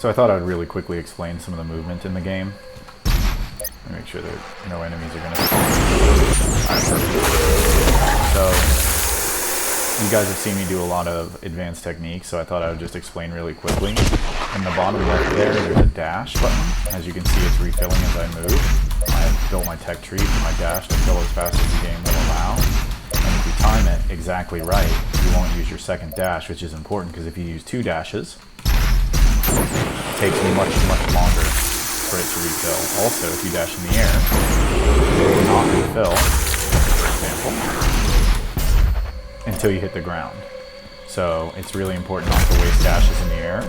So I thought I'd really quickly explain some of the movement in the game. Let me make sure that no enemies are going to spawn. Alright, perfect. So you guys have seen me do a lot of advanced techniques, so I thought I would just explain really quickly. In the bottom left there's a dash button. As you can see, it's refilling as I move. I built my tech tree for my dash to fill as fast as the game will allow. And if you time it exactly right, you won't use your second dash, which is important because if you use 2 dashes, it takes much longer for it to refill. Also, if you dash in the air, it will not refill, for example, until you hit the ground. So it's really important not to waste dashes in the air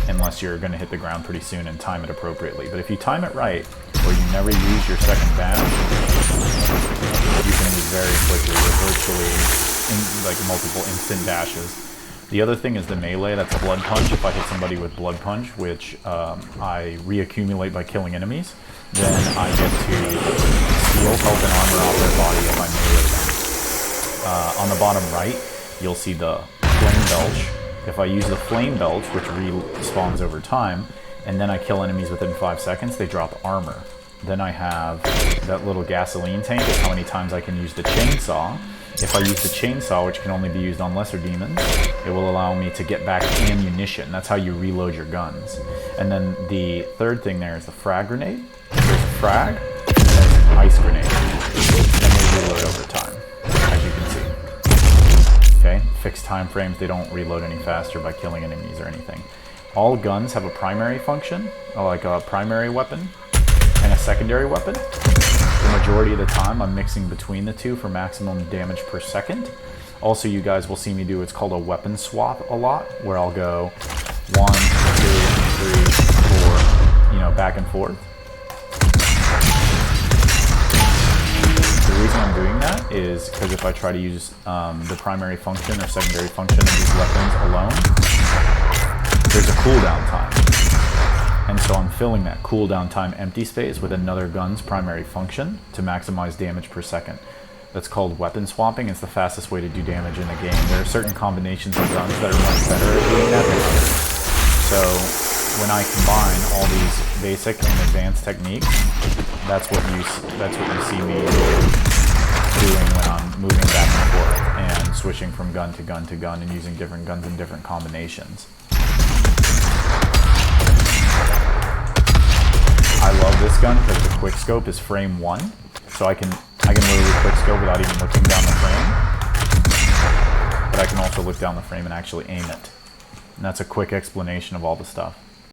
unless you're going to hit the ground pretty soon and time it appropriately. But if you time it right, or you never use your second dash, you can move very quickly with virtually like multiple instant dashes. The other thing is the melee, that's Blood Punch. If I hit somebody with Blood Punch, which I reaccumulate by killing enemies, then I get to steal health and armor off their body if I melee them. On the bottom right, you'll see the Flame Belch. If I use the Flame Belch, which respawns over time, and then I kill enemies within 5 seconds, they drop armor. Then I have that little gasoline tank, is how many times I can use the chainsaw. If I use the chainsaw, which can only be used on lesser demons, it will allow me to get back ammunition. That's how you reload your guns. And then the third thing there is the frag grenade. There's a frag, and there's an ice grenade. And they reload over time, as you can see. Okay, fixed time frames, they don't reload any faster by killing enemies or anything. All guns have a primary function, like a primary weapon, and a secondary weapon. The majority of the time I'm mixing between the two for maximum damage per second. Also, you guys will see me do what's called a weapon swap a lot, where I'll go 1, 2, 3, 4, back and forth. The reason I'm doing that is because if I try to use the primary function or secondary function of these weapons alone, there's a cooldown time. And so I'm filling that cooldown time empty space with another gun's primary function to maximize damage per second. That's called weapon swapping. It's the fastest way to do damage in the game. There are certain combinations of guns that are much better at doing that than others. So when I combine all these basic and advanced techniques, that's what you see me doing when I'm moving back and forth and switching from gun to gun to gun and using different guns in different combinations. I love this gun because the quick scope is frame 1, so I can literally quick scope without even looking down the frame. But I can also look down the frame and actually aim it. And that's a quick explanation of all the stuff.